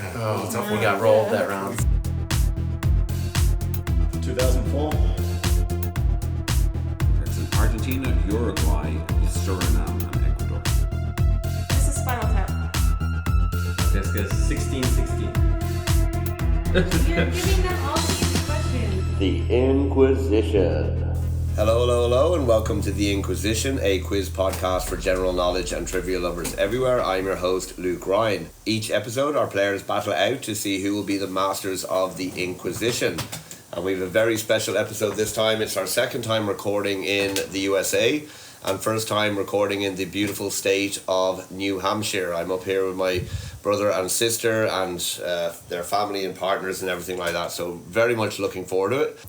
Oh, we got rolled that round. 2004. It's in Argentina, Uruguay, Suriname, and Ecuador. This is Spinal Tap. Jessica's 1616. You're giving them all these questions. The Inquizition. Hello, and welcome to The Inquisition, a quiz podcast for general knowledge and trivia lovers everywhere. I'm your host, Luke Ryan. Each episode, our players battle out to see who will be the masters of the Inquisition. And we have a very special episode this time. It's our second time recording in the USA and first time recording in the beautiful state of New Hampshire. I'm up here with my brother and sister and their family and partners and everything like that. So very much looking forward to it.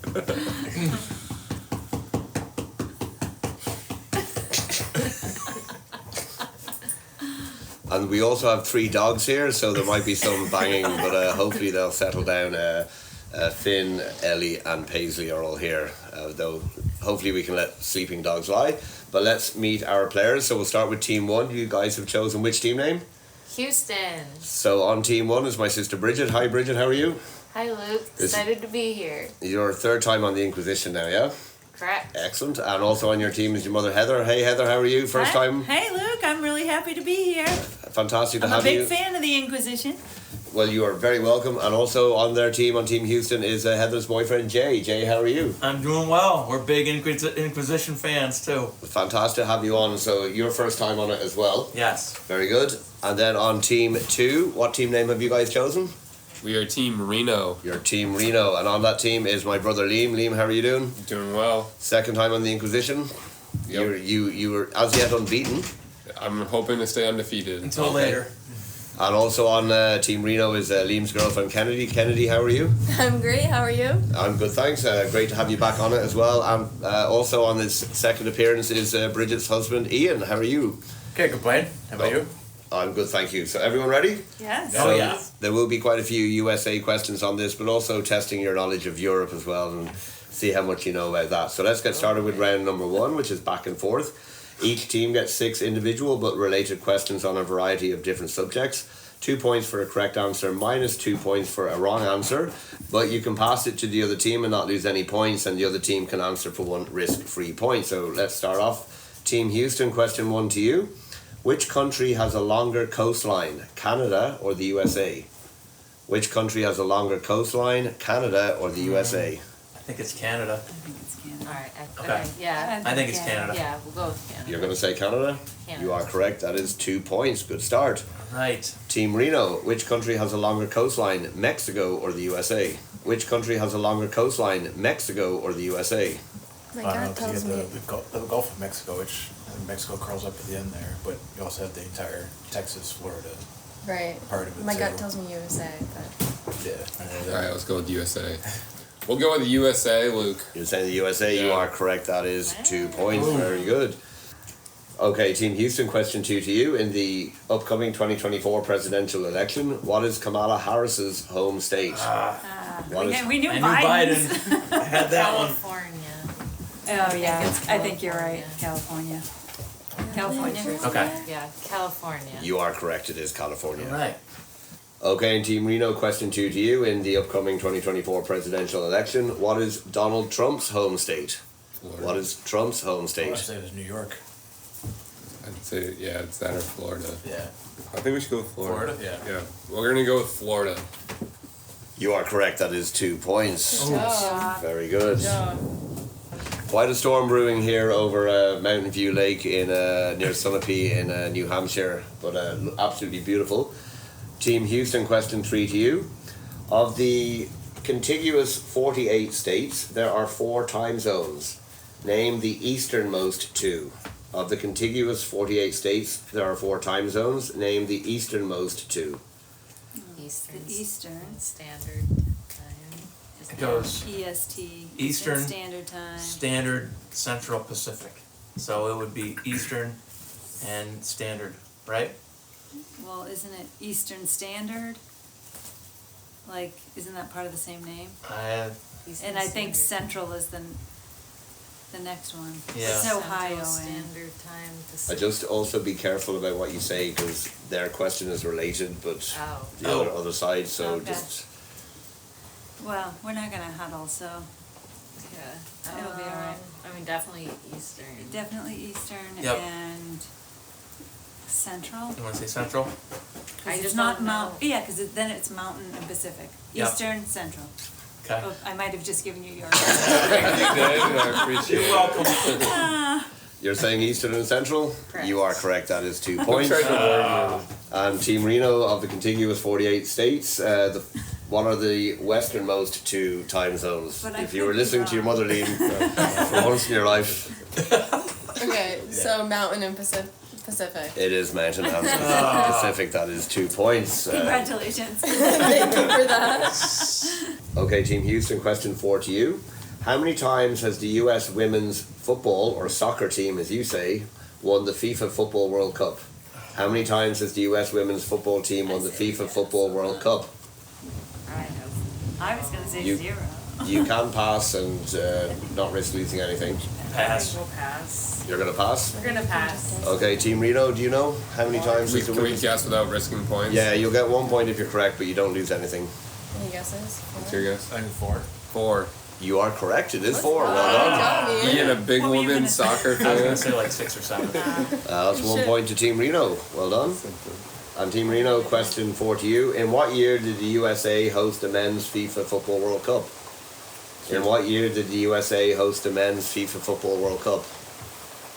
And we also have 3 dogs here, so there might be some banging, but hopefully they'll settle down. Finn, Ellie and Paisley are all here, though hopefully we can let sleeping dogs lie. But let's meet our players. So we'll start with Team 1. You guys have chosen which team name? Houston. So on Team 1 is my sister Bridget. Hi Bridget, how are you? Hi Luke, excited to be here. Your third time on the Inquisition now, yeah? Correct. Excellent. And also on your team is your mother Heather. Hey Heather, how are you? First time? Hey Luke, I'm really happy to be here. Fantastic to have you. I'm a big fan of the Inquisition. Well, you are very welcome. And also on their team, on Team Houston, is Heather's boyfriend Jay. Jay, how are you? I'm doing well. We're big Inquisition fans too. Fantastic to have you on. So your first time on it as well. Yes. Very good. And then on Team 2, what team name have you guys chosen? We are Team Reno. Your Team Reno. And on that team is my brother Liam. Liam, how are you doing? Doing well. Second time on the Inquisition. Yep. You were as yet unbeaten. I'm hoping to stay undefeated. Until later. And also on Team Reno is Liam's girlfriend Kennedy. Kennedy, how are you? I'm great, how are you? I'm good, thanks. Great to have you back on it as well. And also on this second appearance is Bridget's husband Ian. How are you? Can't complain. How about you? I'm good, thank you. So everyone ready? Yes. Oh yeah. There will be quite a few USA questions on this, but also testing your knowledge of Europe as well and see how much you know about that. So let's get started with round number 1, which is back and forth. Each team gets 6 individual but related questions on a variety of different subjects. 2 points for a correct answer, minus 2 points for a wrong answer. But you can pass it to the other team and not lose any points, and the other team can answer for 1 risk-free point. So let's start off. Team Houston, question 1 to you. Which country has a longer coastline, Canada or the USA? Which country has a longer coastline, Canada or the USA? I think it's Canada. Alright, Okay. yeah. I think it's Canada. Yeah, we'll go with Canada. You're going to say Canada? Canada. You are correct. That is 2 points. Good start. Right. Team Reno, which country has a longer coastline, Mexico or the USA? Which country has a longer coastline, Mexico or the USA? I don't know, because you have the Gulf of Mexico, which Mexico curls up at the end there, but you also have the entire Texas, Florida Right. part of it. My too. gut tells me USA, but Yeah. Alright, let's go with USA. We'll go with the USA, Luke. You're saying the USA, you Yeah. are correct. That is 2 points. Very good. Okay, Team Houston, question 2 to you. In the upcoming 2024 presidential election, what is Kamala Harris's home state? What is- We knew I knew Biden's. Biden. I had that one. California. Oh yeah, it's I think you're right. California. California. Okay. Yeah, California. You are correct. It is California. Right. Okay, and Team Reno, question 2 to you. In the upcoming 2024 presidential election, what is Donald Trump's home state? Florida. What is Trump's home I state? say it is New York. I'd say, yeah, it's that or Florida. Yeah. I think we should go with Florida. Florida? Yeah. Yeah. We're going to go with Florida. You are correct. That is 2 points. Oh. Very good. Quite a storm brewing here over Mountain View Lake in near Sunapee in New Hampshire, but absolutely beautiful. Team Houston, question 3 to you. Of the contiguous 48 states, there are 4 time zones. Name the easternmost 2. Of the contiguous 48 states, there are 4 time zones. Name the easternmost 2. Eastern. Standard time. It goes EST. Eastern Standard Time. Standard Central Pacific. So it would be Eastern and Standard, right? Well, isn't it Eastern Standard? Like, isn't that part of the same name? I And I think Central is the the next one. Yeah. It's Ohio Central and, Standard Time. I just also be careful about what you say because their question is related, but Oh. the other side. So Okay. just well, we're not gonna huddle, so Yeah. It'll be alright. I mean, definitely Eastern. definitely Eastern Yep. and Central. You wanna say central? I It's just not don't Mount, know. yeah, cause then it's Mountain and Pacific. Yep. Eastern, Central. Okay. Oh, I might have just given you yours. You did, I appreciate it. You're welcome. you're saying Eastern and Central. Correct. You are correct. That is 2 I'm points. trying to learn you. And Team Reno of the contiguous 48 states. What are the westernmost two time zones? But I If you could were be listening to your wrong. mother, Liam, for once in your life, Okay, so Mountain and Pacific. it is Mountain and Pacific. That is 2 points. Congratulations. Thank you for that. Okay, Team Houston, question 4 to you. How many times has the US women's football, or soccer team as you say, won the FIFA Football World Cup? How many times has the US women's football team won the FIFA Football World Cup? I know. I was gonna say You- 0. You can pass and not risk losing anything. Pass. We'll pass. You're going to pass? We're gonna pass. Okay, Team Reno, do you know how many times has the Can we women's... guess without risking points? Yeah, you'll get 1 point if you're correct, but you don't lose anything. Any guesses? What's your guess? I think 4. 4. You are correct, it is 4. Well done. Got me. Being a big What were you woman gonna say? soccer I was gonna fan. say like 6 or 7. That's 1 point to Team Reno. Well done. And Team Reno, question 4 to you. In what year did the USA host the men's FIFA Football World Cup? In what year did the USA host the men's FIFA Football World Cup?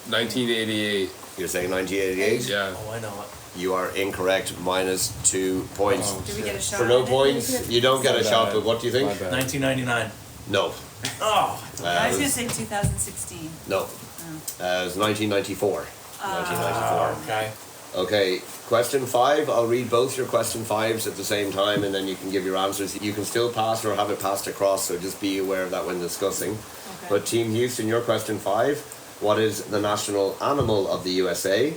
1988. You're saying 1988? Yeah. Oh, I know it. You are incorrect, minus 2 points. Oh, Do we get a shot For no at it? points, you don't get a shot, but what do you think? 1999. No. Oh. I was it gonna was- say 2016. No. It was 1994. 1994. Okay. Okay, question 5. I'll read both your question 5s at the same time and then you can give your answers. You can still pass or have it passed across, so just be aware of that when discussing. Okay. But Team Houston, your question 5. What is the national animal of the USA?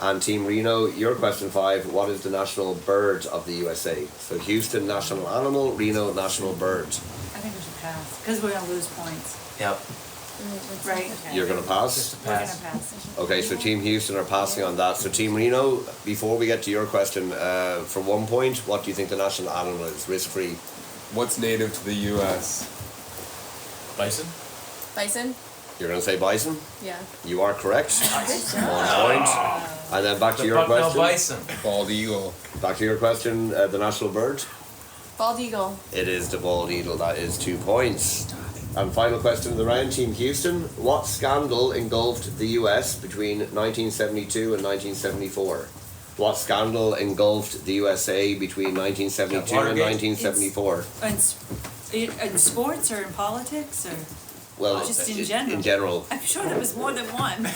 And Team Reno, your question 5. What is the national bird of the USA? So Houston, national animal. Reno, national bird. I think we should pass, because we're gonna lose points, Yep. right? You're going to pass? Just a We're gonna pass. pass. Okay, so Team Houston are passing on that. So Team Reno, before we get to your question, for 1 point, what do you think the national animal is? Risk-free. What's native to the U.S.? Bison? Bison? You're going to say bison? Yeah. You are correct. 1 point. And then back to The your Bucknell question. Bison. Bald eagle. Back to your question, the national bird. Bald eagle. It is the bald eagle. That is 2 points. And final question of the round, Team Houston. What scandal engulfed the US between 1972 and 1974? What scandal engulfed the USA between 1972 and Watergate. 1974? In sports or in politics or? Well, Just in general. In general, I'm sure there was more than one.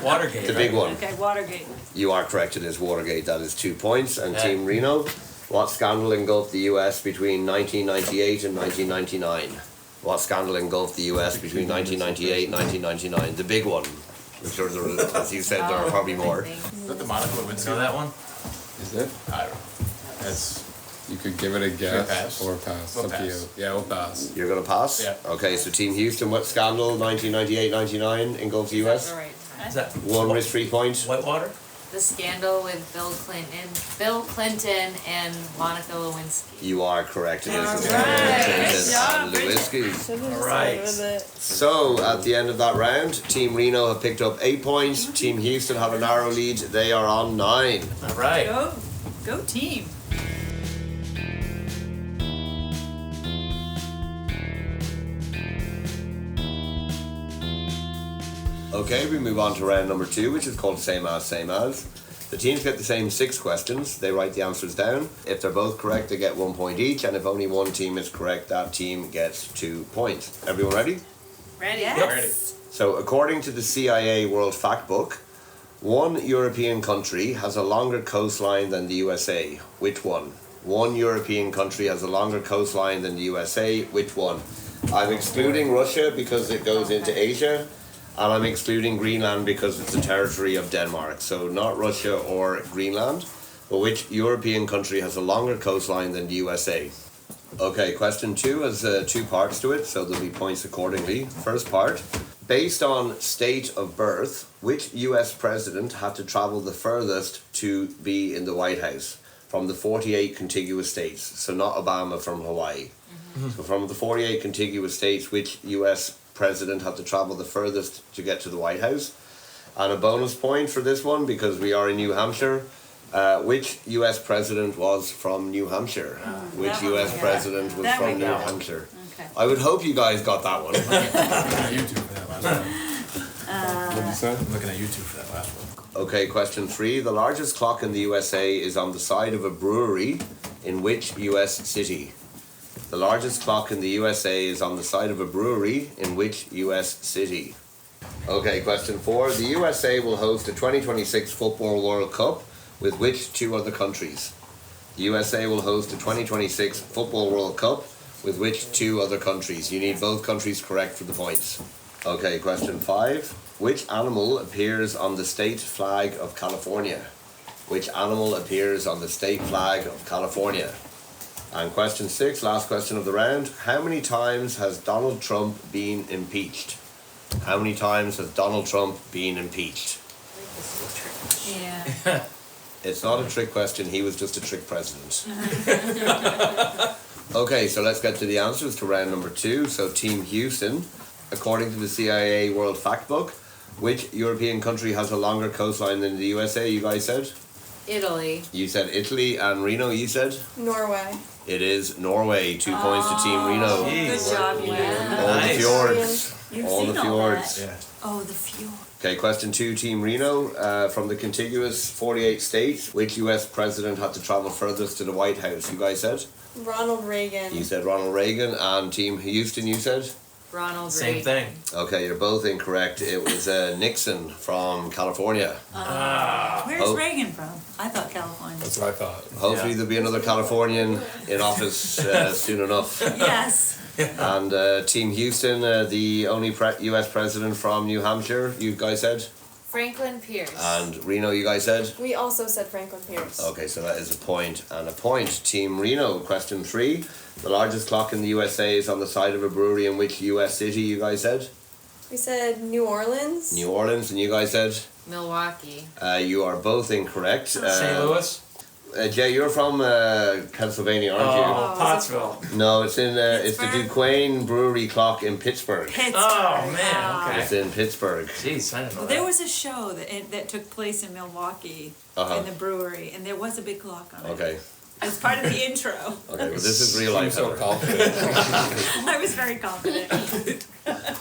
Watergate. the big one. Okay, Watergate. You are correct. It is Watergate. That is 2 points. And Okay. Team Reno, what scandal engulfed the US between 1998 and 1999? What scandal engulfed the US between 1998 and 1999? The big one. I'm sure there were, as you said, there are probably more. Is that the Monica Lewinsky? Know that one? Is it? I don't know. That's, You could give it a guess pass? or pass. We'll Up to you. pass. Yeah, we'll pass. You're going to pass? Yeah. Okay, so Team Houston, what scandal 1998 99 engulfed the US? That's the right time. Is that One risk free point. Whitewater? The scandal with Bill Clinton and Monica Lewinsky. You are correct. It is All the right. Clinton Good job, and Bridget. Lewinsky. Alright. So, at the end of that round, Team Reno have picked up 8 points. Team Houston have a narrow lead. They are on 9. Alright. Go team. Okay, we move on to round number 2, which is called Same As, Same As. The teams get the same 6 questions. They write the answers down. If they're both correct, they get 1 point each. And if only one team is correct, that team gets 2 points. Everyone ready? Ready? Yes. So, according to the CIA World Factbook, one European country has a longer coastline than the USA. Which one? One European country has a longer coastline than the USA. Which one? I'm excluding Russia because it goes into Asia, and I'm excluding Greenland because it's a territory of Denmark. So not Russia or Greenland, but which European country has a longer coastline than the USA? Okay, question 2 has 2 parts to it, so there'll be points accordingly. First part, Based on state of birth, which US president had to travel the furthest to be in the White House from the 48 contiguous states? So not Obama from Hawaii. So from the 48 contiguous states, which US president had to travel the furthest to get to the White House? And a bonus point for this one, because we are in New Hampshire, which US president was from New Hampshire? Which that one US we got. president was That from we New got. Hampshire? Okay. I would hope you guys got that one. I'm looking at YouTube for that last one. What'd you say? I'm looking at YouTube for that last one. Okay, question 3. The largest clock in the USA is on the side of a brewery in which US city? The largest clock in the USA is on the side of a brewery in which US city? Okay, question 4. The USA will host the 2026 Football World Cup with which 2 other countries? The USA will host the 2026 Football World Cup with which 2 other countries? You need both countries correct for the points. Okay, question 5. Which animal appears on the state flag of California? Which animal appears on the state flag of California? And question 6, last question of the round. How many times has Donald Trump been impeached? How many times has Donald Trump been impeached? Yeah. It's not a trick question, he was just a trick president. Okay, so let's get to the answers to round number 2. So Team Houston, according to the CIA World Factbook, which European country has a longer coastline than the USA, you guys said? Italy. You said Italy, and Reno, you said? Norway. It is Norway. 2 points to Team Reno. Good job, you did. All Nice. the fjords. You've All seen the all fjords. that. Yeah. Oh, the fjord. Okay, question 2, Team Reno. From the contiguous 48 states, which US president had to travel furthest to the White House? You guys said? Ronald Reagan. You said Ronald Reagan. And Team Houston, you said? Ronald Same Reagan. thing. Okay, you're both incorrect. It was Nixon from California. Where's Oh. Reagan from? I thought California. That's what I thought. Hopefully there'll be another Californian in office soon enough. Yes. And Team Houston, the only US president from New Hampshire, you guys said? Franklin Pierce. And Reno, you guys said? We also said Franklin Pierce. Okay, so that is a point and a point. Team Reno, question 3. The largest clock in the USA is on the side of a brewery in which US city, you guys said? We said New Orleans. New Orleans, and you guys said? Milwaukee. You are both incorrect. St. Louis? Jay, you're from Pennsylvania, aren't Oh, Pottsville. you? No, it's in it's the Pittsburgh? Duquesne Brewery Clock in Pittsburgh. Pittsburgh. Oh, man, It's okay. in Pittsburgh. Jeez, I didn't know Well, that. there was a show that took place in Milwaukee in the brewery, and there was a big clock on it. Okay. As part of the intro. Okay, well this is real I'm life. so Heather. confident. I was very confident.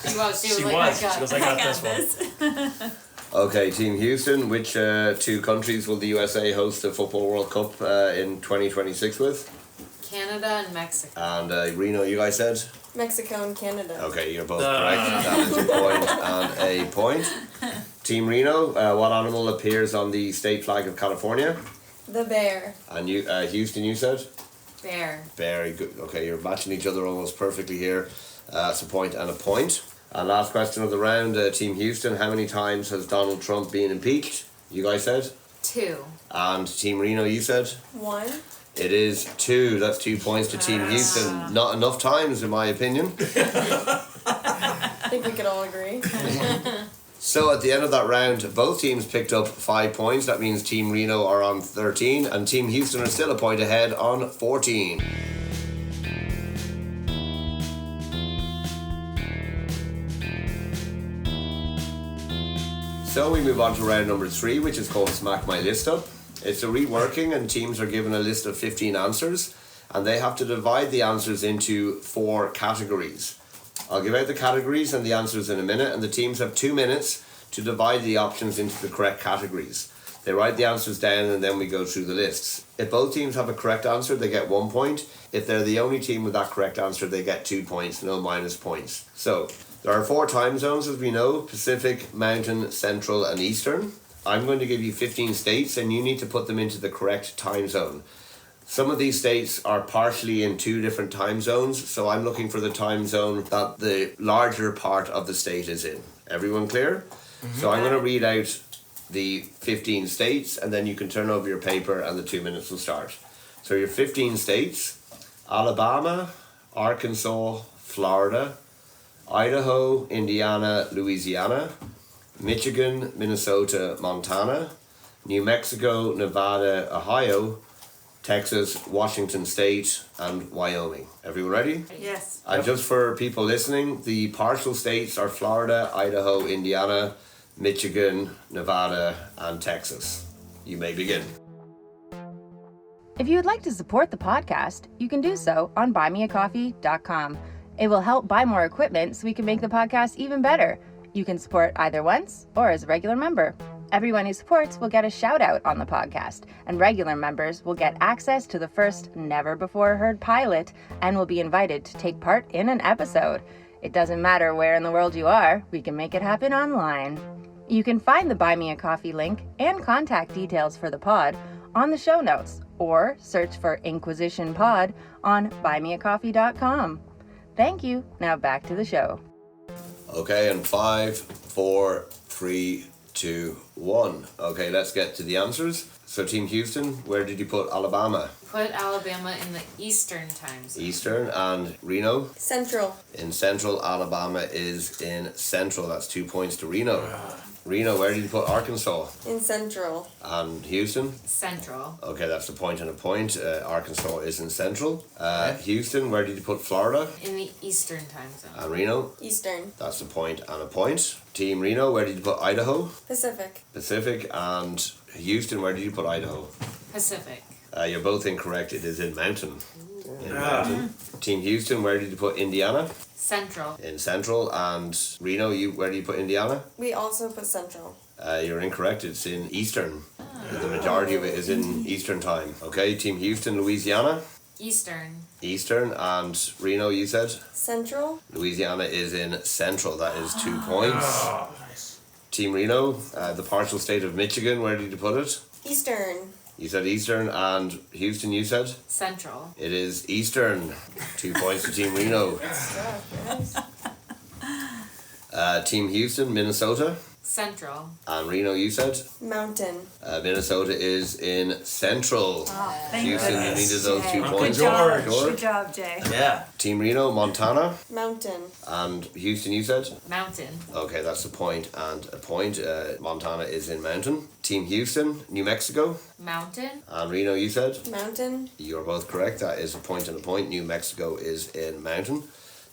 She was. She like, was. I got She was it. like, I I got got this one. this. Okay, Team Houston, which 2 countries will the USA host the Football World Cup in 2026 with? Canada and Mexico. And Reno, you guys said? Mexico and Canada. Okay, you're both correct. That is a point and a point. Team Reno, what animal appears on the state flag of California? The bear. And you, Houston, you said? Bear. Very good. Okay, you're matching each other almost perfectly here. That's a point and a point. And last question of the round, Team Houston, how many times has Donald Trump been impeached? You guys said? 2. And Team Reno, you said? 1. It is 2. That's 2 points to Team Houston. Not enough times, in my opinion. I think we could all agree. So at the end of that round, both teams picked up 5 points. That means Team Reno are on 13, and Team Houston are still a point ahead on 14. So we move on to round number 3, which is called Smack My List Up. It's a reworking, and teams are given a list of 15 answers, and they have to divide the answers into 4 categories. I'll give out the categories and the answers in a minute, and the teams have 2 minutes to divide the options into the correct categories. They write the answers down, and then we go through the lists. If both teams have a correct answer, they get 1 point. If they're the only team with that correct answer, they get 2 points, no minus points. So, there are 4 time zones, as we know: Pacific, Mountain, Central, and Eastern. I'm going to give you 15 states, and you need to put them into the correct time zone. Some of these states are partially in 2 different time zones, so I'm looking for the time zone that the larger part of the state is in. Everyone clear? So I'm going to read out the 15 states, and then you can turn over your paper and the 2 minutes will start. So your 15 states: Alabama, Arkansas, Florida, Idaho, Indiana, Louisiana, Michigan, Minnesota, Montana, New Mexico, Nevada, Ohio, Texas, Washington State, and Wyoming. Everyone ready? Yes. And just for people listening, the partial states are Florida, Idaho, Indiana, Michigan, Nevada, and Texas. You may begin. If you would like to support the podcast, you can do so on buymeacoffee.com. It will help buy more equipment so we can make the podcast even better. You can support either once or as a regular member. Everyone who supports will get a shout out on the podcast, and regular members will get access to the first never before heard pilot and will be invited to take part in an episode. It doesn't matter where in the world you are, we can make it happen online. You can find the Buy Me a Coffee link and contact details for the pod on the show notes, or search for Inquizition Pod on buymeacoffee.com. Thank you. Now back to the show. Okay, and 5, 4, 3, 2, 1. Okay, let's get to the answers. So Team Houston, where did you put Alabama? Put Alabama in the Eastern time zone. Eastern. And Reno? Central. In Central. Alabama is in Central. That's 2 points to Reno. Reno, where did you put Arkansas? In Central. And Houston? Central. Okay, that's a point and a point. Arkansas is in Central. Houston, where did you put Florida? In the Eastern time zone. And Reno? Eastern. That's a point and a point. Team Reno, where did you put Idaho? Pacific. Pacific. And Houston, where did you put Idaho? Pacific. You're both incorrect. It is in Mountain. In Mountain. Team Houston, where did you put Indiana? Central. In Central. And Reno, where do you put Indiana? We also put Central. You're incorrect. It's in Eastern. The majority of it is in Eastern time. Okay, Team Houston, Louisiana? Eastern. Eastern. And Reno, you said? Central. Louisiana is in Central. That is 2 points. Team Reno, the partial state of Michigan, where did you put it? Eastern. You said Eastern. And Houston, you said? Central. It is Eastern. 2 points to Team Reno. Team Houston, Minnesota. Central. And Reno, you said? Mountain. Minnesota is in Central. Thank Houston, you goodness. needed those 2 Jay. points. Good job. Sure. Good job, Jay. Yeah. Team Reno, Montana. Mountain. And Houston, you said? Mountain. Okay, that's a point and a point. Montana is in Mountain. Team Houston, New Mexico. Mountain. And Reno, you said? Mountain. You're both correct. That is a point and a point. New Mexico is in Mountain.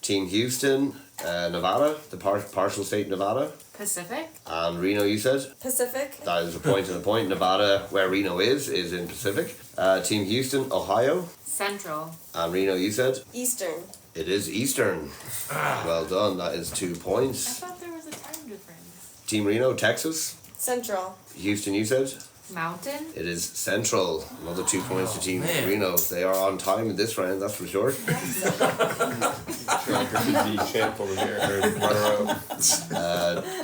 Team Houston, Nevada, the partial state Nevada. Pacific. And Reno, you said? Pacific. That is a point and a point. Nevada, where Reno is in Pacific. Team Houston, Ohio. Central. And Reno, you said? Eastern. It is Eastern. Well done. That is 2 I points. thought there was a time difference. Team Reno, Texas. Central. Houston, you said? Mountain. It is Central. Another 2 points to Team man. Reno. They are on time in this round, that's for sure.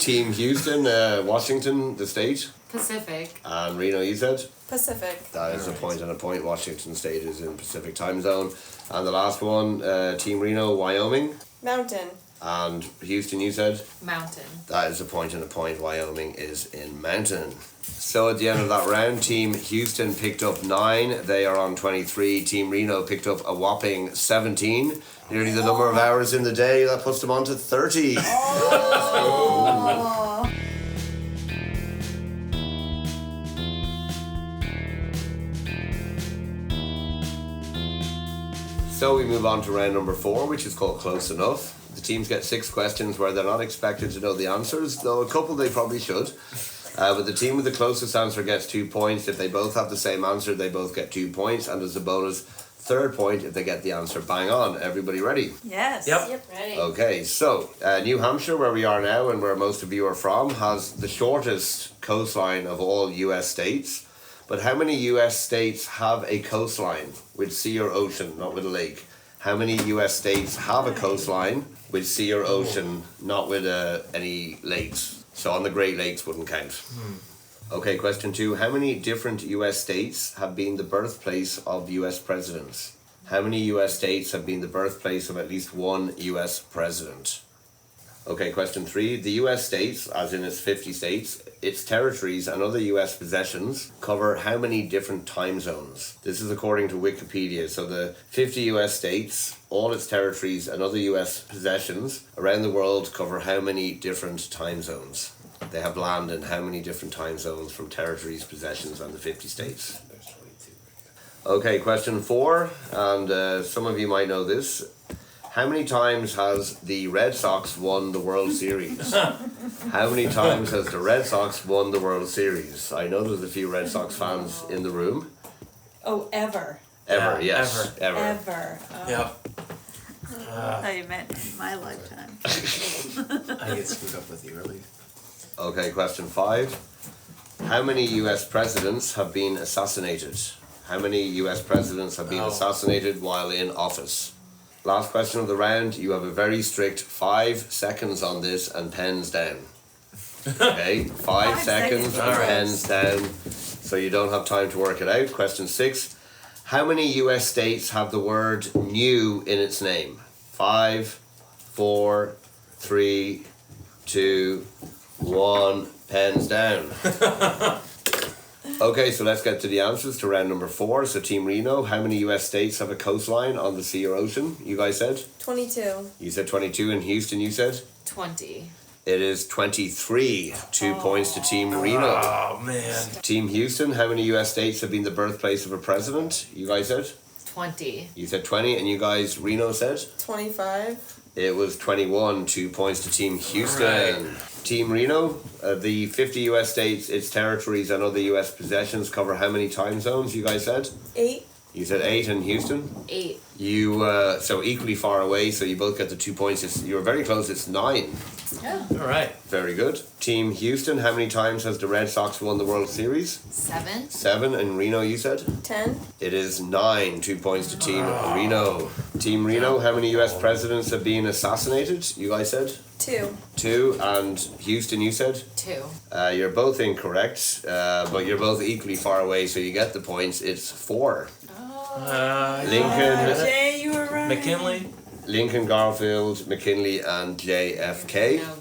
Team Houston, Washington, the state. Pacific. And Reno, you said? Pacific. That is a point and a point. Washington State is in Pacific time zone. And the last one, Team Reno, Wyoming. Mountain. And Houston, you said? Mountain. That is a point and a point. Wyoming is in Mountain. So at the end of that round, Team Houston picked up 9. They are on 23. Team Reno picked up a whopping 17. Nearly the number of hours in the day. That puts them on to 30. So we move on to round number 4, which is called Close Enough. The teams get 6 questions where they're not expected to know the answers, though a couple they probably should. But the team with the closest answer gets 2 points. If they both have the same answer, they both get 2 points. And there's a bonus 3rd point if they get the answer bang on. Everybody ready? Yes. Yep. Ready. Okay, so New Hampshire, where we are now and where most of you are from, has the shortest coastline of all US states. But how many US states have a coastline with sea or ocean, not with a lake? How many US states have a coastline with sea or ocean, not with any lakes? So on the Great Lakes wouldn't count. Okay, question 2. How many different US states have been the birthplace of US presidents? How many US states have been the birthplace of at least one US president? Okay, question 3. The US states, as in its 50 states, its territories and other US possessions cover how many different time zones? This is according to Wikipedia. So the 50 US states, all its territories and other US possessions around the world cover how many different time zones? They have land in how many different time zones from territories, possessions, and the 50 states? Okay, question 4, and some of you might know this. How many times has the Red Sox won the World Series? How many times has the Red Sox won the World Series? I know there's a few Red Sox fans in the room. Oh, ever. Ever, Yeah, yes. Ever. Ever. Oh. Yep. I thought you meant in my lifetime. I get screwed up with the early. Okay, question 5. How many US presidents have been assassinated? How many US presidents have been assassinated while in office? Last question of the round. You have a very strict 5 seconds on this and pens down. Okay, 5 seconds and pens down, so you don't have time to work it out. Question 6. How many US states have the word new in its name? 5, 4, 3, 2, 1, pens down. Okay, so let's get to the answers to round number 4. So Team Reno, how many US states have a coastline on the sea or ocean? You guys said? 22. You said 22, and Houston, you said? 20. It is 23. 2 points to Team Reno. Oh, man. Team Houston, how many US states have been the birthplace of a president? You guys said? 20. You said 20, and you guys, Reno said? 25. It was 21. 2 points to Team Houston. Right. Team Reno, the 50 US states, its territories, and other US possessions cover how many time zones? You guys said? 8. You said 8, and Houston? 8. You, so equally far away, so you both get the 2 points. You were very close, it's 9. Yeah. All right. Very good. Team Houston, how many times has the Red Sox won the World Series? 7. 7, and Reno, you said? 10. It is 9. 2 points to Team Reno. Team Reno, how many US presidents have been assassinated? You guys said? 2. 2, and Houston, you said? 2. You're both incorrect, but you're both equally far away, so you get the points. It's 4. Lincoln, Jay, you were right. McKinley. Lincoln, Garfield, McKinley, and JFK. No.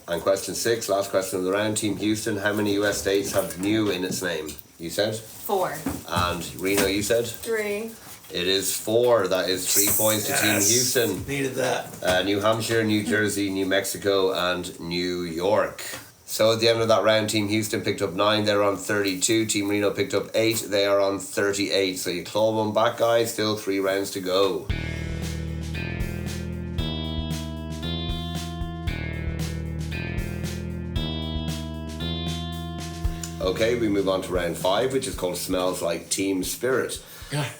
And question 6, last question of the round. Team Houston, how many US states have new in its name? You said? 4. And Reno, you said? 3. It is 4. That is 3 points to Team Houston. Needed that. New Hampshire, New Jersey, New Mexico, and New York. So at the end of that round, Team Houston picked up 9. They're on 32. Team Reno picked up 8. They are on 38. So you claw one back, guys. Still 3 rounds to go. Okay, we move on to round 5, which is called Smells Like Team Spirit.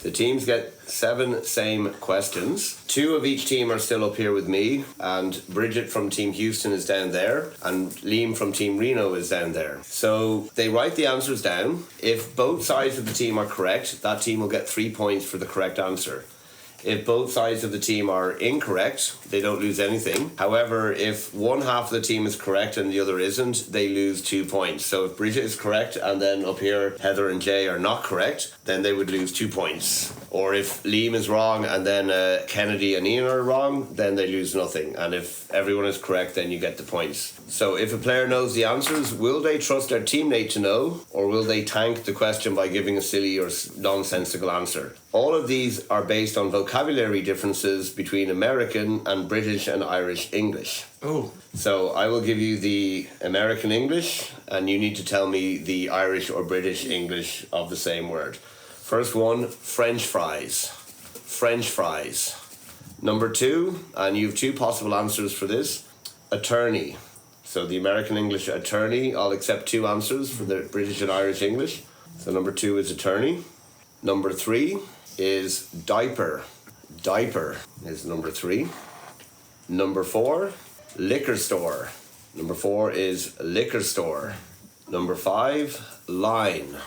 The teams get 7 same questions. 2 of each team are still up here with me, and Bridget from Team Houston is down there, and Liam from Team Reno is down there. So they write the answers down. If both sides of the team are correct, that team will get 3 points for the correct answer. If both sides of the team are incorrect, they don't lose anything. However, if one half of the team is correct and the other isn't, they lose 2 points. So if Bridget is correct and then up here Heather and Jay are not correct, then they would lose 2 points. Or if Liam is wrong and then Kennedy and Ian are wrong, then they lose nothing. And if everyone is correct, then you get the points. So if a player knows the answers, will they trust their teammate to know, or will they tank the question by giving a silly or nonsensical answer? All of these are based on vocabulary differences between American and British and Irish English. Ooh. So I will give you the American English, and you need to tell me the Irish or British English of the same word. First one, French fries. French fries. Number 2, and you have 2 possible answers for this, attorney. So the American English attorney, I'll accept 2 answers for the British and Irish English. So number 2 is attorney. Number 3 is diaper. Diaper is number 3. Number 4, liquor store. Number 4 is liquor store. Number 5, line.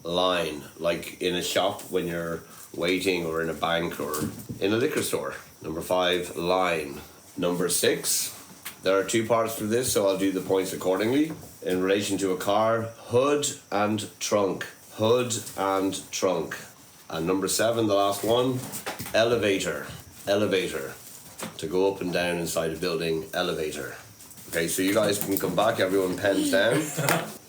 Line, like in a shop when you're waiting, or in a bank, or in a liquor store. Number 5, line. Number 6, there are 2 parts to this, so I'll do the points accordingly. In relation to a car, hood and trunk. Hood and trunk. And number 7, the last one, elevator. Elevator. To go up and down inside a building, elevator. Okay, so you guys can come back. Everyone pens down.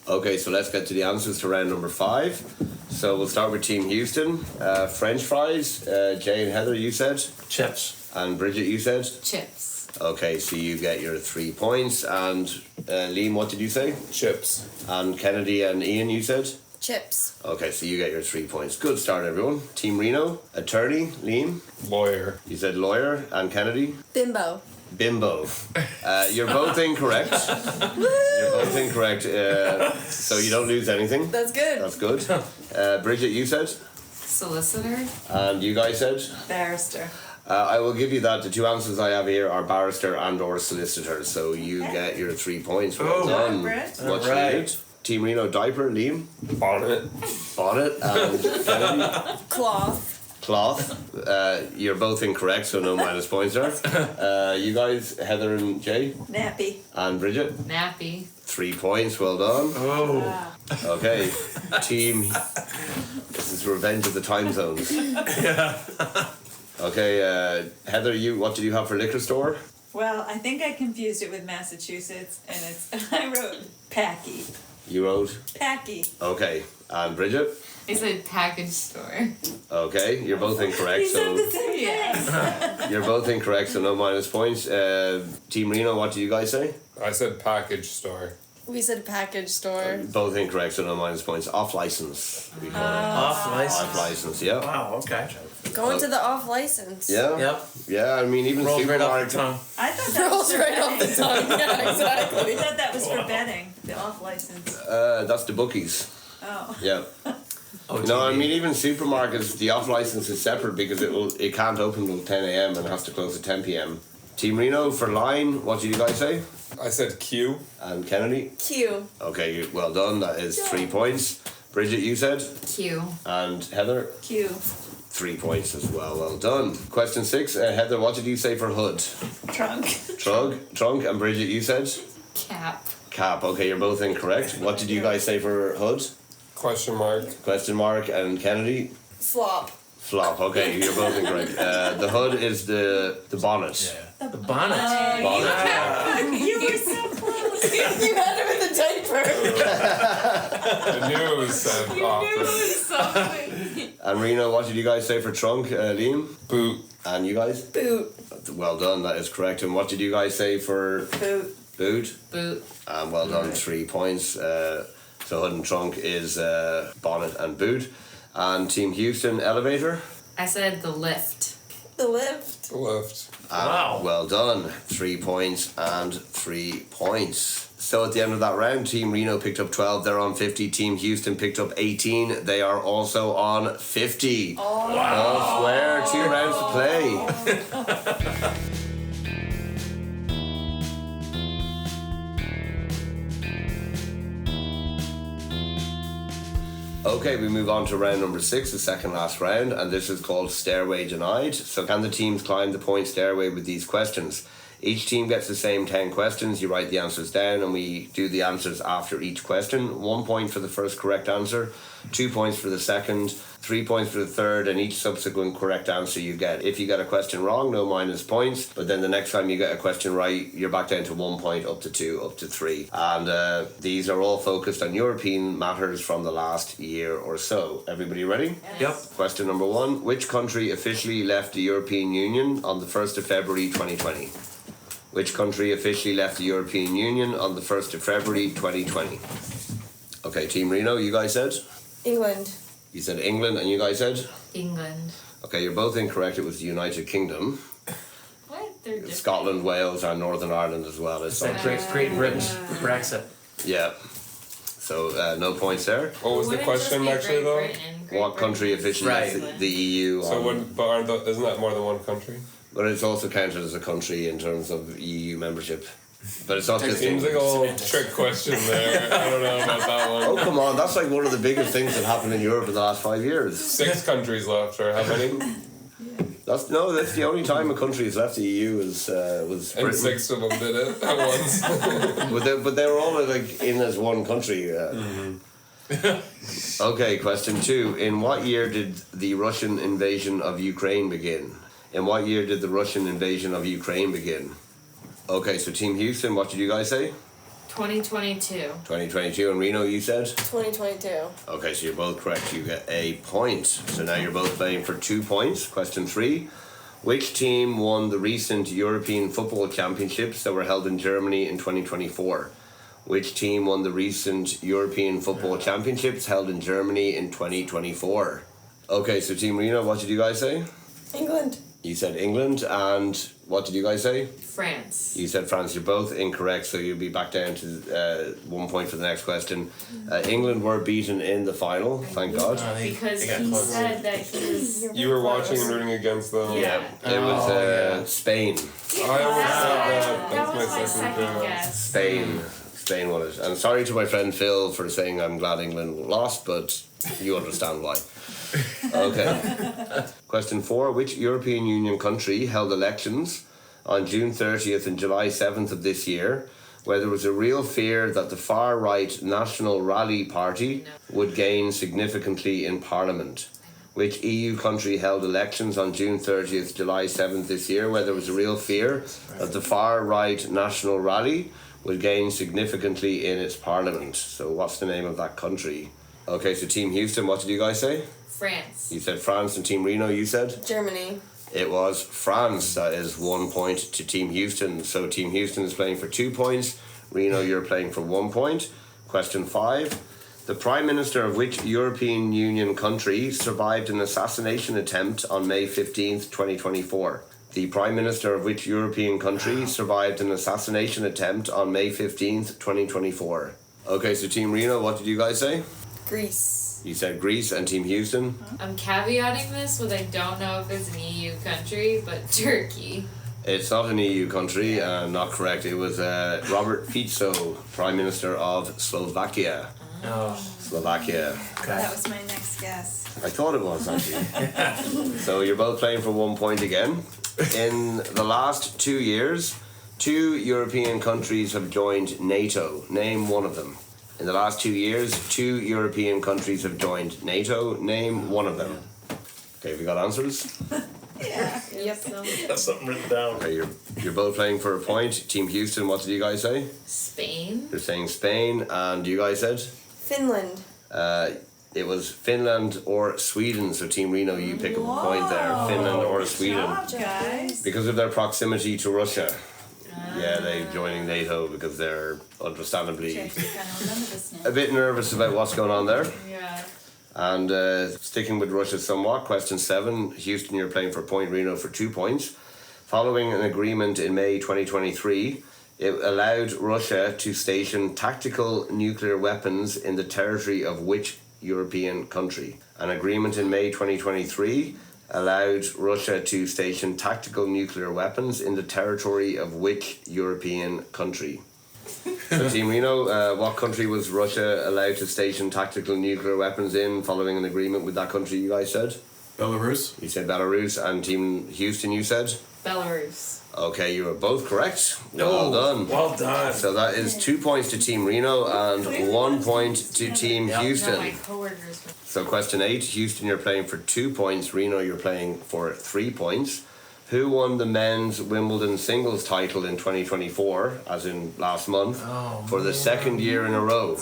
Okay, so let's get to the answers to round number 5. So we'll start with Team Houston. French fries. Jay and Heather, you said. Chips. And Bridget, you said. Chips. Okay, so you get your 3 points. And Liam, what did you say? Chips. And Kennedy and Ian, you said. Chips. Okay, so you get your 3 points. Good start, everyone. Team Reno. Attorney, Liam. Lawyer. You said lawyer. And Kennedy. Bimbo. Bimbo. You're both incorrect. You're both incorrect. So you don't lose anything. That's good. That's good. Bridget, you said. Solicitor. And you guys said. Barrister. I will give you that. The 2 answers I have here are barrister and or solicitor. So you get your 3 points. Well done. Brett. Much Alright. needed. Team Reno, diaper, Liam. Bonnet. Bonnet. And Kennedy. Cloth. Cloth. You're both incorrect, so no minus points there. You guys, Heather and Jay. Nappy. And Bridget. Nappy. 3 points, well done. Oh. Okay, team. This is revenge of the time zones. Okay, Heather, what did you have for liquor store? Well, I think I confused it with Massachusetts, and I wrote Packy. You wrote? Packy. Okay, and Bridget? I said package store. Okay, you're both incorrect, You said so the same thing. you're both incorrect, so no minus points. Team Reno, what did you guys say? I said package store. We said package store. Both incorrect, so no minus points. Off license. We call it. Off Off license. license, yeah. Wow, okay. Going to the off license. Yeah. Yep. Yeah, I mean, even Rolls right off the supermarket. tongue. I thought that was Rolls for right off the betting. tongue. Yeah, exactly. I thought that was for betting, the off license. That's the bookies. Oh. Yeah. No, I mean even supermarkets, the off license is separate because it can't open till 10 a.m. and has to close at 10 p.m. Team Reno for line, what did you guys say? I said Q. And Kennedy? Q. Okay, well done. That is 3 points. Bridget, you said? Q. And Heather? Q. 3 points as well. Well done. Question 6. Heather, what did you say for hood? Trunk. Trunk. And Bridget, you said? Cap. Cap. Okay, you're both incorrect. What did you guys say for hood? Question mark. Question mark. And Kennedy? Flop. Flop. Okay, you're both incorrect. The hood is the bonnet. Yeah. The bonnet. Bonnet. You were so close. You had it with a diaper. I knew it was said often. And Reno, what did you guys say for trunk? Liam? Boot. And you guys? Boot. Well done, that is correct. And what did you guys say for Boot. boot? Boot. And well done, 3 points. So hood and trunk is bonnet and boot. And Team Houston, elevator? I said the lift. The lift. Lift. Wow. Well done, 3 points and 3 points. So at the end of that round, Team Reno picked up 12, they're on 50. Team Houston picked up 18, they are also on 50. Oh, wow. Square, 2 rounds to play. Okay, we move on to round number 6, the second last round, and this is called Stairway Denied. So can the teams climb the point stairway with these questions? Each team gets the same 10 questions, you write the answers down and we do the answers after each question. 1 point for the first correct answer, 2 points for the second, 3 points for the third, and each subsequent correct answer you get. If you get a question wrong, no minus points, but then the next time you get a question right, you're back down to 1 point, up to 2, up to 3. And these are all focused on European matters from the last year or so. Everybody ready? Yep. Question number 1. Which country officially left the European Union on the 1st of February 2020? Which country officially left the European Union on the 1st of February 2020? Okay, Team Reno, you guys said? England. You said England, and you guys said? England. Okay, you're both incorrect. It was the United Kingdom. What? They're different. Scotland, Wales, and Northern Ireland as well. It's That Great Britain. Brexit. yeah. So no points there. What was the Wouldn't question just be actually Great though? Britain, Great What country Britain. officially Right. left the EU? So isn't that more than one country? But it's also counted as a country in terms of EU membership. But it's not It just seems like a England. little trick question there. I don't know about that Oh, one. come on. That's like one of the biggest things that happened in Europe in the last 5 years. 6 countries left, or how many? That's the only time a country has left the EU was And Britain. 6 of them did it at once. But they were all like in as one country. Okay, question 2. In what year did the Russian invasion of Ukraine begin? In what year did the Russian invasion of Ukraine begin? Okay, so Team Houston, what did you guys say? 2022. 2022, and Reno, you said? 2022. Okay, so you're both correct. You get a point. So now you're both playing for 2 points. Question 3. Which team won the recent European Football Championships that were held in Germany in 2024? Which team won the recent European Football Championships held in Germany in 2024? Okay, so Team Reno, what did you guys say? England. You said England, and what did you guys say? France. You said France. You're both incorrect, so you'll be back down to 1 point for the next question. England were beaten in the final, thank God. Because he said that he was. You were watching and rooting against them. Yeah. It was Spain. I almost said that. That was my That's my second guess. Spain won it. And sorry to my friend Phil for saying I'm glad England lost, but you understand why. Okay. Question 4. Which European Union country held elections on June 30th and July 7th of this year, where there was a real fear that the far-right National Rally Party would gain significantly in Parliament? Which EU country held elections on June 30th, July 7th this year, where there was a real fear that the far-right National Rally would gain significantly in its Parliament? So what's the name of that country? Okay, so Team Houston, what did you guys say? France. You said France, and Team Reno, you said? Germany. It was France. That is 1 point to Team Houston. So Team Houston is playing for 2 points. Reno, you're playing for 1 point. Question 5. The Prime Minister of which European Union country survived an assassination attempt on May 15th, 2024? The Prime Minister of which European country survived an assassination attempt on May 15th, 2024? Okay, so Team Reno, what did you guys say? Greece. You said Greece, and Team Houston? I'm caveating this with I don't know if it's an EU country, but Turkey. It's not an EU country, not correct. It was Robert Fico, Prime Minister of Slovakia. Oh. Slovakia. That was my next guess. I thought it was, actually. So you're both playing for 1 point again. In the last 2 years, 2 European countries have joined NATO. Name one of them. In the last 2 years, 2 European countries have joined NATO. Name one of them. Okay, have you got answers? Yeah. Yep. That's something written down. Okay, you're both playing for a point. Team Houston, what did you guys say? Spain. You're saying Spain, and you guys said? Finland. It was Finland or Sweden. So Team Reno, you pick up a point there. Finland or Sweden. Guys. Because of their proximity to Russia. Yeah, they're joining NATO because they're understandably Kind of remember this now. a bit nervous about what's going on there. Yeah. And sticking with Russia somewhat, question 7. Houston, you're playing for a point, Reno for 2 points. Following an agreement in May 2023, it allowed Russia to station tactical nuclear weapons in the territory of which European country? An agreement in May 2023 allowed Russia to station tactical nuclear weapons in the territory of which European country? So Team Reno, what country was Russia allowed to station tactical nuclear weapons in following an agreement with that country, you guys said? Belarus. You said Belarus, and Team Houston, you said? Belarus. Okay, you are both correct. Well done. Well done. So that is 2 points to Team Reno and 1 point to Team No, my Houston. coworkers. So question 8, Houston, you're playing for 2 points. Reno, you're playing for 3 points. Who won the men's Wimbledon singles title in 2024, as in last month, for the second year in a row?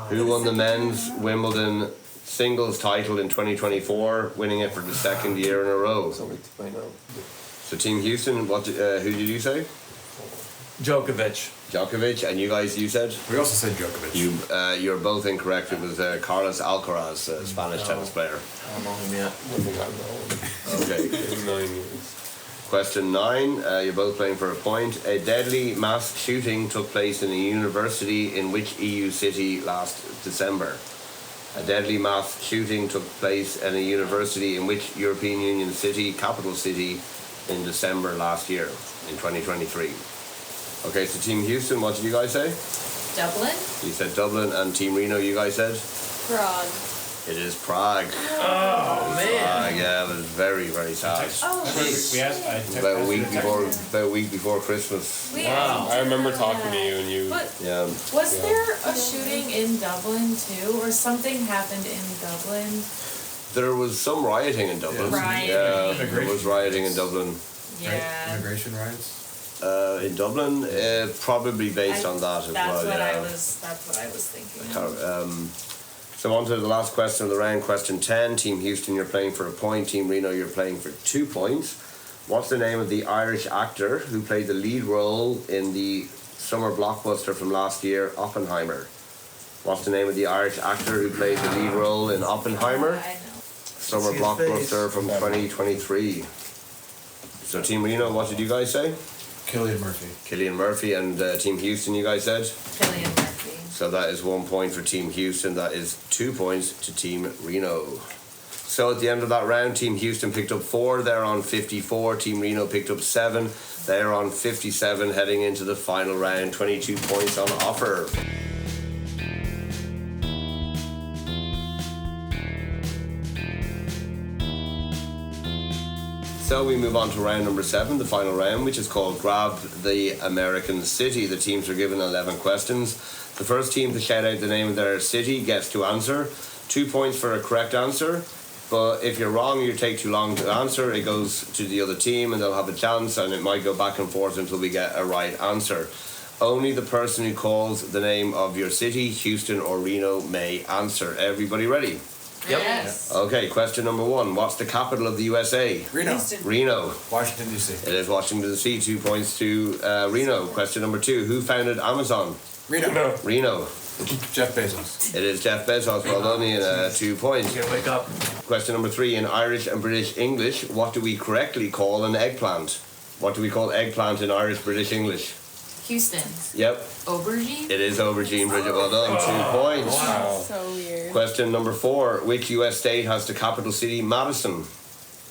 Who won the men's Wimbledon singles title in 2024, winning it for the second year in a row? So Team Houston, who did you say? Djokovic. Djokovic, and you guys, you said? We also said Djokovic. You're both incorrect. It was Carlos Alcaraz, a Spanish tennis player. I don't know him yet. Okay. 9 years. Question 9, you're both playing for a point. A deadly mass shooting took place in a university in which EU city last December? A deadly mass shooting took place in a university in which European Union city, capital city, in December last year, in 2023? Okay, so Team Houston, what did you guys say? Dublin. You said Dublin, and Team Reno, you guys said? Prague. It is Prague. Oh, man. Prague, yeah, it was very, very sad. We asked. About a week before Christmas. Wait, I remember talking to you and you. But Yeah. was there a shooting in Dublin too, or something happened in Dublin? There was some rioting in Dublin. Rioting. Yeah, there was rioting in Dublin. Yeah. Immigration riots. in Dublin, probably based on that as well. That's what I was thinking. So on to the last question of the round, question 10. Team Houston, you're playing for a point. Team Reno, you're playing for 2 points. What's the name of the Irish actor who played the lead role in the summer blockbuster from last year, Oppenheimer? What's the name of the Irish actor who played the lead role in Oppenheimer? I know. Summer blockbuster from 2023. So Team Reno, what did you guys say? Cillian Murphy. Cillian Murphy. And Team Houston, you guys said? Cillian Murphy. So that is 1 point for Team Houston. That is 2 points to Team Reno. So at the end of that round, Team Houston picked up 4. They're on 54. Team Reno picked up 7. They're on 57. Heading into the final round, 22 points on offer. So we move on to round number 7, the final round, which is called Grab the American City. The teams are given 11 questions. The first team to shout out the name of their city gets to answer. 2 points for a correct answer. But if you're wrong, you take too long to answer, it goes to the other team and they'll have a chance, and it might go back and forth until we get a right answer. Only the person who calls the name of your city, Houston or Reno, may answer. Everybody ready? Yep. Yes. Okay, question number 1. What's the capital of the USA? Reno. Reno. Washington, D.C. It is Washington, D.C. 2 points to Reno. Question number 2. Who founded Amazon? Reno. Reno. Jeff Bezos. It is Jeff Bezos. Well done, Ian. 2 points. You gotta wake up. Question number 3. In Irish and British English, what do we correctly call an eggplant? What do we call eggplant in Irish, British English? Houston. Yep. Aubergine. It is aubergine, Bridget. Well done. 2 points. Wow. So weird. Question number 4. Which U.S. state has the capital city, Madison?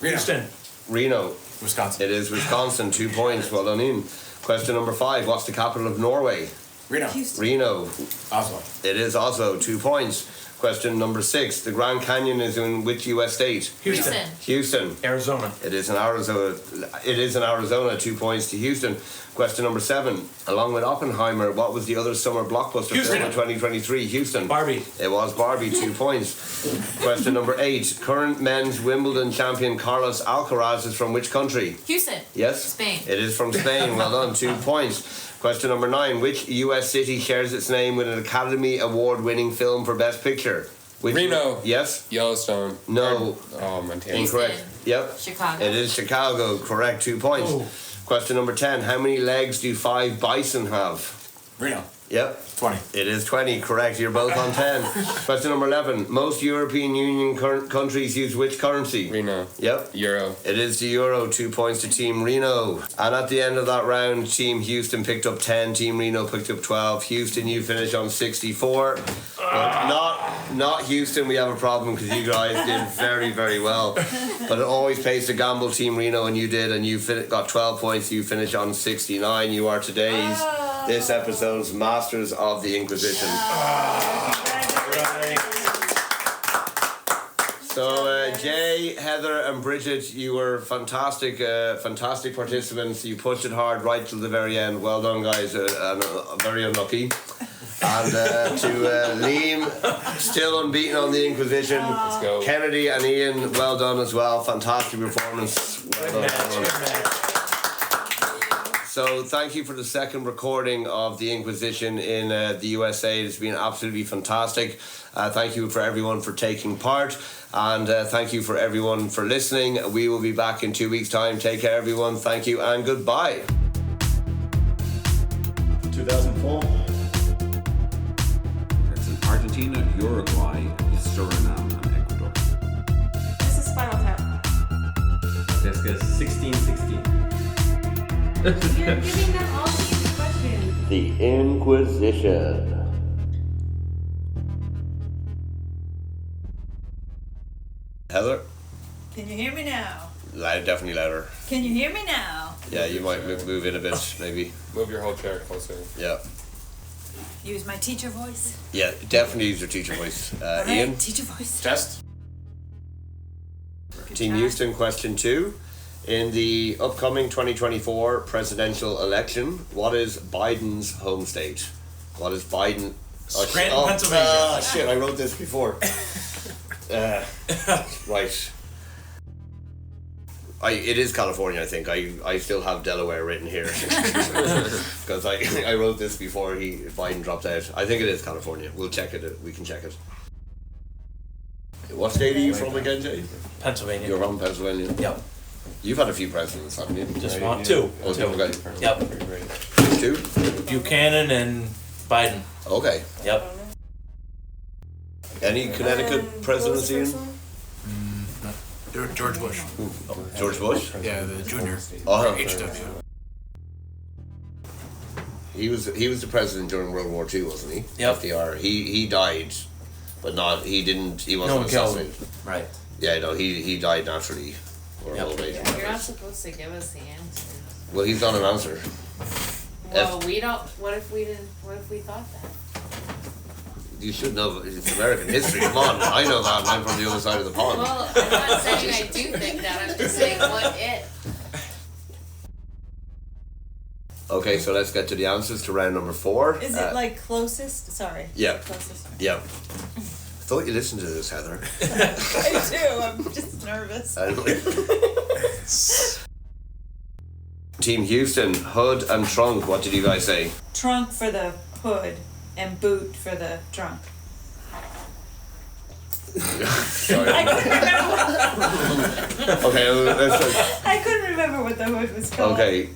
Reno. Houston. Reno. Wisconsin. It is Wisconsin. 2 points. Well done, Ian. Question number 5. What's the capital of Norway? Reno. Reno. Oslo. It is also 2 points. Question number 6. The Grand Canyon is in which U.S. state? Houston. Houston. Arizona. It is in Arizona. It is in Arizona. 2 points to Houston. Question number 7. Along with Oppenheimer, what was the other summer blockbuster film in 2023? Houston. Barbie. It was Barbie. 2 points. Question number 8. Current men's Wimbledon champion Carlos Alcaraz is from which country? Houston. Yes? Spain. It is from Spain. Well done. 2 points. Question number 9. Which U.S. city shares its name with an Academy Award-winning film for Best Picture? Reno. Yes? Yellowstone. No. Oh, Montana. Incorrect. Yep. Chicago. It is Chicago. Correct. 2 points. Oh. Question number 10. How many legs do 5 bison have? Reno. Yep. 20. It is 20. Correct. You're both on 10. Question number 11. Most European Union countries use which currency? Reno. Yep. Euro. It is the Euro. 2 points to Team Reno. And at the end of that round, Team Houston picked up 10. Team Reno picked up 12. Houston, you finished on 64. But not Houston. We have a problem because you guys did very, very well. But it always pays to gamble, Team Reno, and you did. And you got 12 points. You finished on 69. You are this episode's Masters of the Inquisition. So Jay, Heather and Bridget, you were fantastic participants. You pushed it hard right till the very end. Well done, guys, and very unlucky. And to Liam, still unbeaten on the Inquisition. Let's go. Kennedy and Ian, well done as well. Fantastic performance. Well done. So thank you for the second recording of the Inquisition in the USA. It's been absolutely fantastic. Thank you for everyone for taking part, and thank you for everyone for listening. We will be back in 2 weeks' time. Take care, everyone. Thank you and goodbye. 2004. It's in Argentina, Uruguay, Suriname, and Ecuador. This is Spinal Tap. Let's guess 1616. You're giving them all these questions. The Inquisition. Heather? Can you hear me now? Loud, definitely louder. Can you hear me now? Yeah, you might move in a bit, maybe. Move your whole chair closer. Yeah. Use my teacher voice. Yeah, definitely use your teacher voice. All right, Ian? teacher voice. Test. Team Houston, question 2. In the upcoming 2024 presidential election, what is Biden's home state? What is Biden? Scranton, Pennsylvania. Shit, I wrote this before. Right. It is California, I think. I still have Delaware written here because I wrote this before Biden dropped out. I think it is California. We'll check it. We can check it. What state are you from again, Jay? Pennsylvania. You're from Pennsylvania. Yep. You've had a few presidents, haven't you? Just one, two. Oh, two. Okay. Yep. Two. Buchanan and Biden. Okay. Yep. Any Connecticut presidents, Ian? George Bush. George Bush? Yeah, the junior. HW. He was the president during World War II, wasn't he? Yep. FDR. He died, but he wasn't No one killed him. assassinated. Right. Yeah, no, he died naturally or Yep. old age. You're whatever. not supposed to give us the answers. Well, he's not an answer. Well, we don't, what if we thought that? You should know it's American history. Come on, I know that. And I'm from the other side of the pond. Well, I'm not saying I do think that, I'm just saying what if. Okay, so let's get to the answers to round number 4. Is it like closest? Sorry. Yeah. Closest. Yeah. I thought you listened to this, Heather. I do. I'm just nervous. Anyway. Team Houston, hood and trunk. What did you guys say? Trunk for the hood and boot for the trunk. Sorry. I couldn't remember. Okay, let's. I couldn't remember what the hood was called. Okay.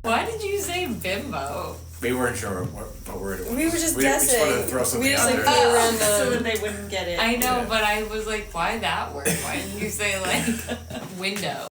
Why did you say bimbo? We weren't sure what word it was. We were just We just wanted to guessing. throw something We just out like there. threw around so that they wouldn't get it. I know, Yeah. but I was like, why that word? Why didn't you say like window?